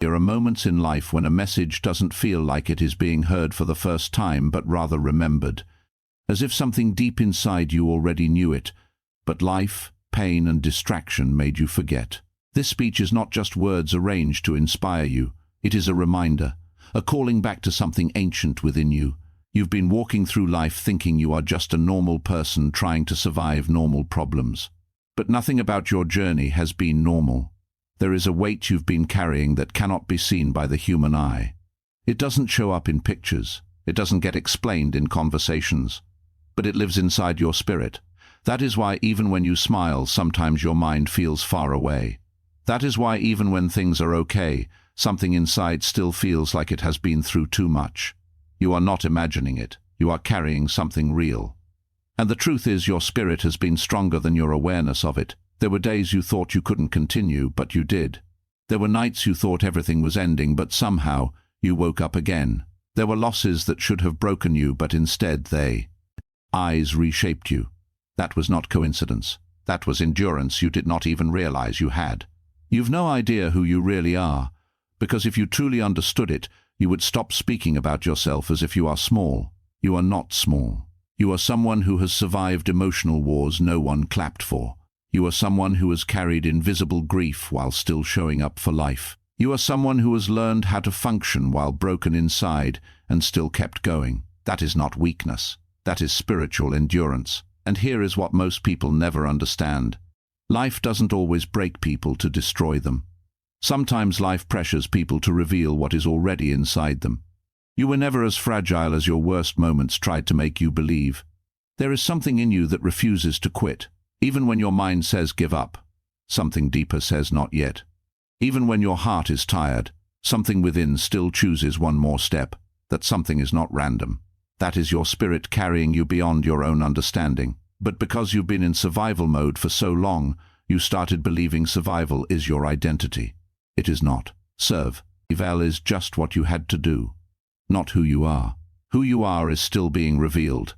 There are moments in life when a message doesn't feel like it is being heard for the first time, but rather remembered, as if something deep inside you already knew it, but life, pain, and distraction made you forget. This speech is not just words arranged to inspire you. It is a reminder, a calling back to something ancient within you. You've been walking through life thinking you are just a normal person trying to survive normal problems. But nothing about your journey has been normal. There is a weight you've been carrying that cannot be seen by the human eye. It doesn't show up in pictures. It doesn't get explained in conversations. But it lives inside your spirit. That is why even when you smile, sometimes your mind feels far away. That is why even when things are okay, something inside still feels like it has been through too much. You are not imagining it. You are carrying something real. And the truth is, your spirit has been stronger than your awareness of it. There were days you thought you couldn't continue, but you did. There were nights you thought everything was ending, but somehow you woke up again. There were losses that should have broken you, but instead eyes reshaped you. That was not coincidence. That was endurance you did not even realize you had. You've no idea who you really are, because if you truly understood it, you would stop speaking about yourself as if you are small. You are not small. You are someone who has survived emotional wars no one clapped for. You are someone who has carried invisible grief while still showing up for life. You are someone who has learned how to function while broken inside and still kept going. That is not weakness. That is spiritual endurance. And here is what most people never understand. Life doesn't always break people to destroy them. Sometimes life pressures people to reveal what is already inside them. You were never as fragile as your worst moments tried to make you believe. There is something in you that refuses to quit. Even when your mind says give up, something deeper says not yet. Even when your heart is tired, something within still chooses one more step. That something is not random. That is your spirit carrying you beyond your own understanding. But because you've been in survival mode for so long, you started believing survival is your identity. It is not. Survival is just what you had to do, not who you are. Who you are is still being revealed.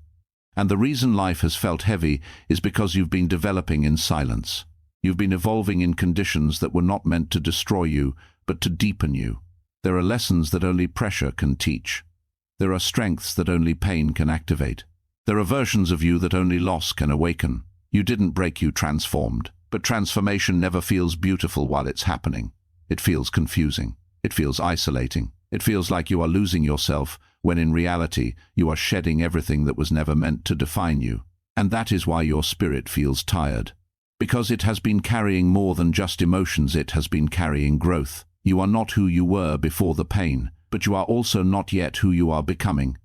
And the reason life has felt heavy is because you've been developing in silence. You've been evolving in conditions that were not meant to destroy you, but to deepen you. There are lessons that only pressure can teach. There are strengths that only pain can activate. There are versions of you that only loss can awaken. You didn't break, you transformed. But transformation never feels beautiful while it's happening. It feels confusing. It feels isolating. It feels like you are losing yourself, when in reality you are shedding everything that was never meant to define you. And that is why your spirit feels tired. Because it has been carrying more than just emotions, it has been carrying growth. You are not who you were before the pain, but you are also not yet who you are becoming.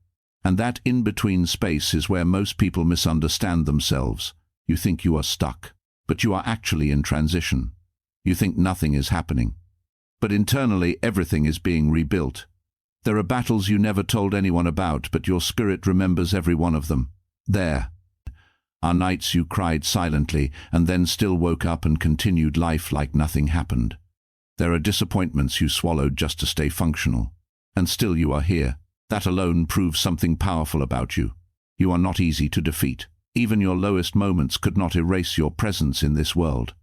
And that in-between space is where most people misunderstand themselves. You think you are stuck, but you are actually in transition. You think nothing is happening. But internally everything is being rebuilt. There are battles you never told anyone about, but your spirit remembers every one of them. There are nights you cried silently and then still woke up and continued life like nothing happened. There are disappointments you swallowed just to stay functional. And still you are here. That alone proves something powerful about you. You are not easy to defeat. Even your lowest moments could not erase your presence in this world.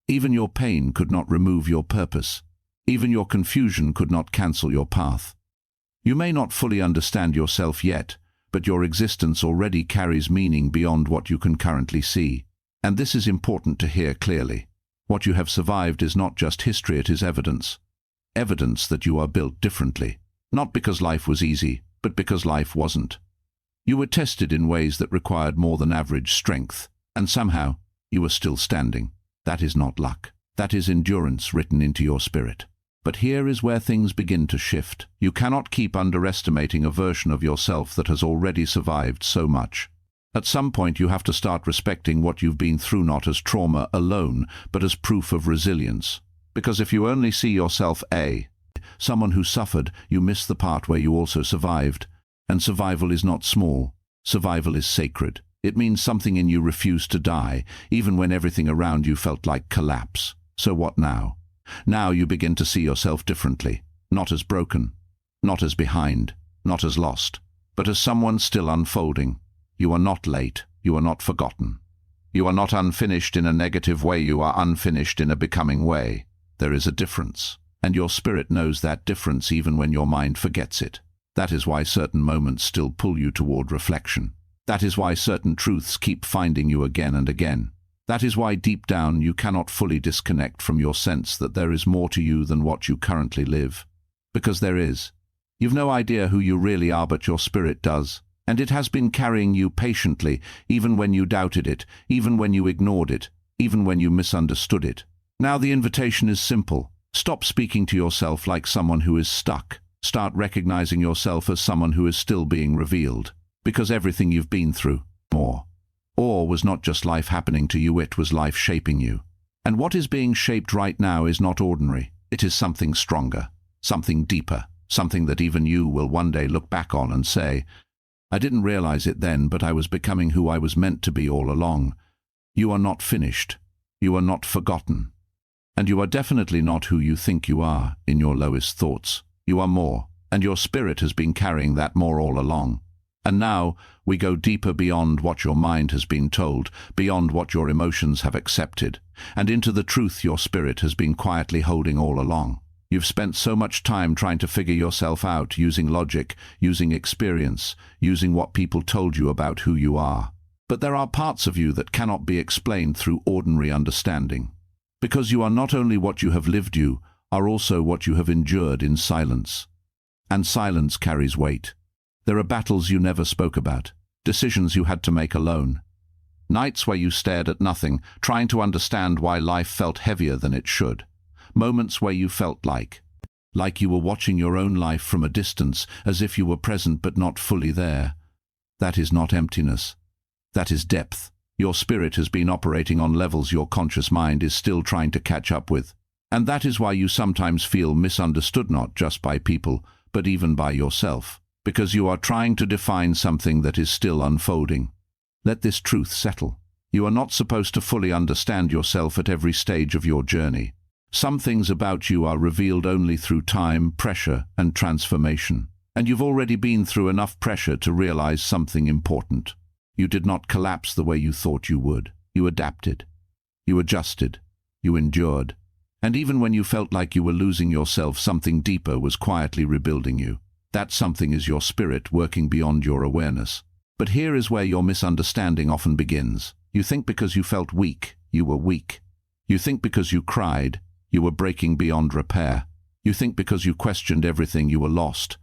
Even your pain could not remove your purpose. Even your confusion could not cancel your path. You may not fully understand yourself yet, but your existence already carries meaning beyond what you can currently see. And this is important to hear clearly. What you have survived is not just history, it is evidence. Evidence that you are built differently. Not because life was easy, but because life wasn't. You were tested in ways that required more than average strength, and somehow you were still standing. That is not luck. That is endurance written into your spirit. But here is where things begin to shift. You cannot keep underestimating a version of yourself that has already survived so much. At some point you have to start respecting what you've been through, not as trauma alone, but as proof of resilience. Because if you only see yourself as someone who suffered, you miss the part where you also survived. And survival is not small. Survival is sacred. It means something in you refused to die, even when everything around you felt like collapse. So what now? Now you begin to see yourself differently. Not as broken, not as behind, not as lost, but as someone still unfolding. You are not late. You are not forgotten. You are not unfinished in a negative way. You are unfinished in a becoming way. There is a difference. And your spirit knows that difference even when your mind forgets it. That is why certain moments still pull you toward reflection. That is why certain truths keep finding you again and again. That is why deep down you cannot fully disconnect from your sense that there is more to you than what you currently live. Because there is. You've no idea who you really are, but your spirit does. And it has been carrying you patiently, even when you doubted it, even when you ignored it, even when you misunderstood it. Now the invitation is simple. Stop speaking to yourself like someone who is stuck. Start recognizing yourself as someone who is still being revealed. Because everything you've been through, or was not just life happening to you, it was life shaping you. And what is being shaped right now is not ordinary. It is something stronger, something deeper, something that even you will one day look back on and say, I didn't realize it then, but I was becoming who I was meant to be all along. You are not finished. You are not forgotten. And you are definitely not who you think you are in your lowest thoughts. You are more, and your spirit has been carrying that more all along. And now we go deeper beyond what your mind has been told, beyond what your emotions have accepted, and into the truth your spirit has been quietly holding all along. You've spent so much time trying to figure yourself out, using logic, using experience, using what people told you about who you are. But there are parts of you that cannot be explained through ordinary understanding. Because you are not only what you have lived, you are also what you have endured in silence. And silence carries weight. There are battles you never spoke about, decisions you had to make alone. Nights where you stared at nothing, trying to understand why life felt heavier than it should. Moments where you felt like you were watching your own life from a distance, as if you were present but not fully there. That is not emptiness. That is depth. Your spirit has been operating on levels your conscious mind is still trying to catch up with. And that is why you sometimes feel misunderstood, not just by people, but even by yourself. Because you are trying to define something that is still unfolding. Let this truth settle. You are not supposed to fully understand yourself at every stage of your journey. Some things about you are revealed only through time, pressure, and transformation. And you've already been through enough pressure to realize something important. You did not collapse the way you thought you would. You adapted. You adjusted. You endured. And even when you felt like you were losing yourself, something deeper was quietly rebuilding you. That something is your spirit working beyond your awareness. But here is where your misunderstanding often begins. You think because you felt weak, you were weak. You think because you cried, you were breaking beyond repair. You think because you questioned everything, you were lost.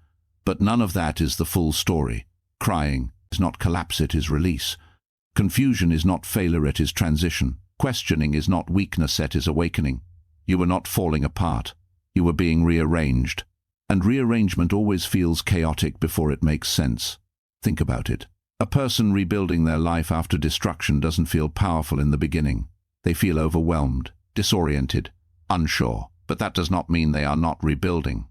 But none of that is the full story. Crying is not collapse, it is release. Confusion is not failure, it is transition. Questioning is not weakness, it is awakening. You were not falling apart. You were being rearranged. And rearrangement always feels chaotic before it makes sense. Think about it. A person rebuilding their life after destruction doesn't feel powerful in the beginning. They feel overwhelmed, disoriented, unsure. But that does not mean they are not rebuilding.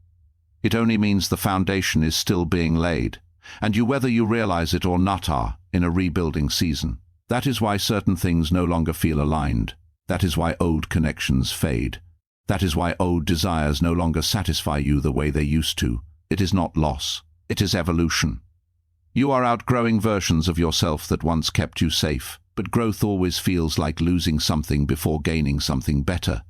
It only means the foundation is still being laid. And you, whether you realize it or not, are in a rebuilding season. That is why certain things no longer feel aligned. That is why old connections fade. That is why old desires no longer satisfy you the way they used to. It is not loss. It is evolution. You are outgrowing versions of yourself that once kept you safe, but growth always feels like losing something before gaining something better.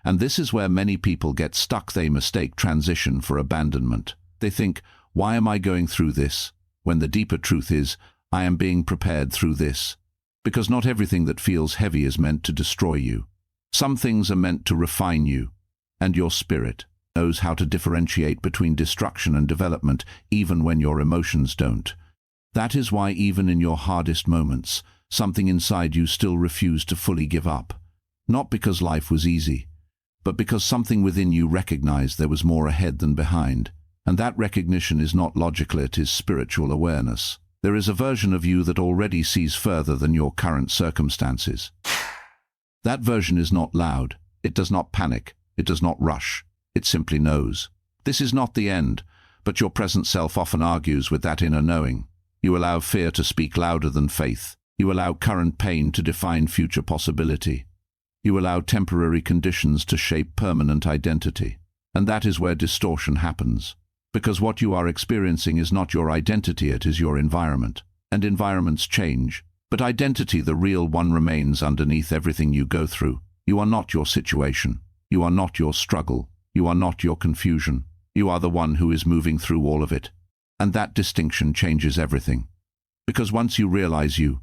And this is where many people get stuck. They mistake transition for abandonment. They think, why am I going through this? When the deeper truth is, I am being prepared through this. Because not everything that feels heavy is meant to destroy you. Some things are meant to refine you, and your spirit knows how to differentiate between destruction and development, even when your emotions don't. That is why even in your hardest moments, something inside you still refused to fully give up. Not because life was easy, but because something within you recognized there was more ahead than behind. And that recognition is not logical, it is spiritual awareness. There is a version of you that already sees further than your current circumstances. That version is not loud. It does not panic. It does not rush. It simply knows. This is not the end, but your present self often argues with that inner knowing. You allow fear to speak louder than faith. You allow current pain to define future possibility. You allow temporary conditions to shape permanent identity. And that is where distortion happens. Because what you are experiencing is not your identity, it is your environment. And environments change. But identity, the real one, remains underneath everything you go through. You are not your situation. You are not your struggle. You are not your confusion. You are the one who is moving through all of it. And that distinction changes everything. Because once you realize you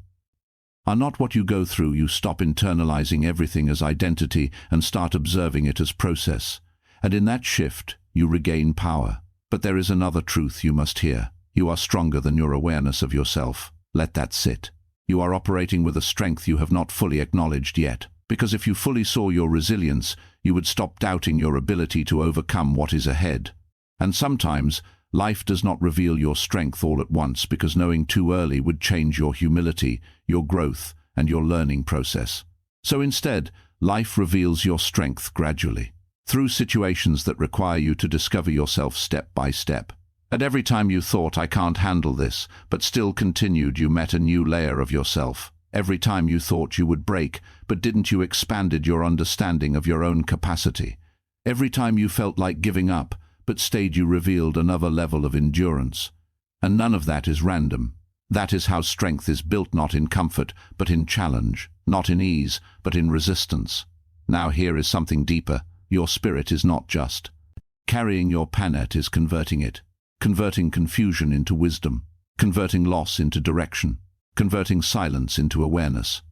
are not what you go through, you stop internalizing everything as identity and start observing it as process. And in that shift, you regain power. But there is another truth you must hear. You are stronger than your awareness of yourself. Let that sit. You are operating with a strength you have not fully acknowledged yet. Because if you fully saw your resilience, you would stop doubting your ability to overcome what is ahead. And sometimes, life does not reveal your strength all at once, because knowing too early would change your humility, your growth, and your learning process. So instead, life reveals your strength gradually, through situations that require you to discover yourself step by step. And every time you thought, "I can't handle this," but still continued, you met a new layer of yourself. Every time you thought you would break, but didn't, you expanded your understanding of your own capacity. Every time you felt like giving up, but stayed, you revealed another level of endurance. And none of that is random. That is how strength is built, not in comfort, but in challenge, not in ease, but in resistance. Now here is something deeper. Your spirit is not just carrying your planet, is converting it. Converting confusion into wisdom. Converting loss into direction. Converting silence into awareness.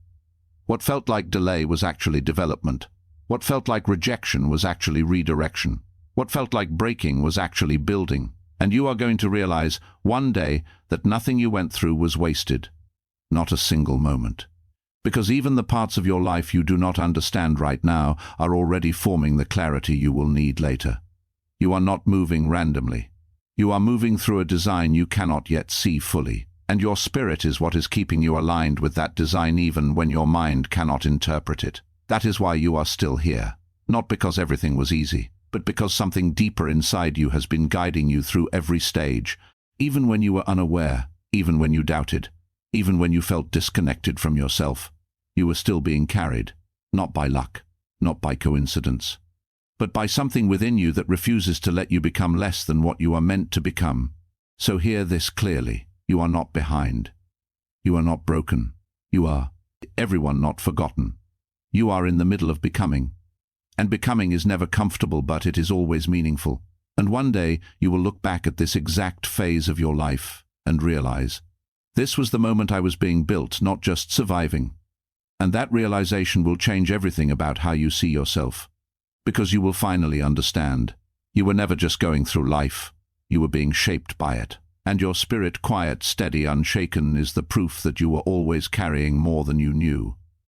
What felt like delay was actually development. What felt like rejection was actually redirection. What felt like breaking was actually building. And you are going to realize one day that nothing you went through was wasted. Not a single moment. Because even the parts of your life you do not understand right now are already forming the clarity you will need later. You are not moving randomly. You are moving through a design you cannot yet see fully. And your spirit is what is keeping you aligned with that design even when your mind cannot interpret it. That is why you are still here. Not because everything was easy, but because something deeper inside you has been guiding you through every stage, even when you were unaware, even when you doubted, even when you felt disconnected from yourself. You were still being carried, not by luck, not by coincidence, but by something within you that refuses to let you become less than what you are meant to become. So hear this clearly. You are not behind. You are not broken. You are everyone not forgotten. You are in the middle of becoming. And becoming is never comfortable, but it is always meaningful. And one day you will look back at this exact phase of your life and realize, this was the moment I was being built, not just surviving. And that realization will change everything about how you see yourself. Because you will finally understand. You were never just going through life. You were being shaped by it. And your spirit, quiet, steady, unshaken, is the proof that you were always carrying more than you knew.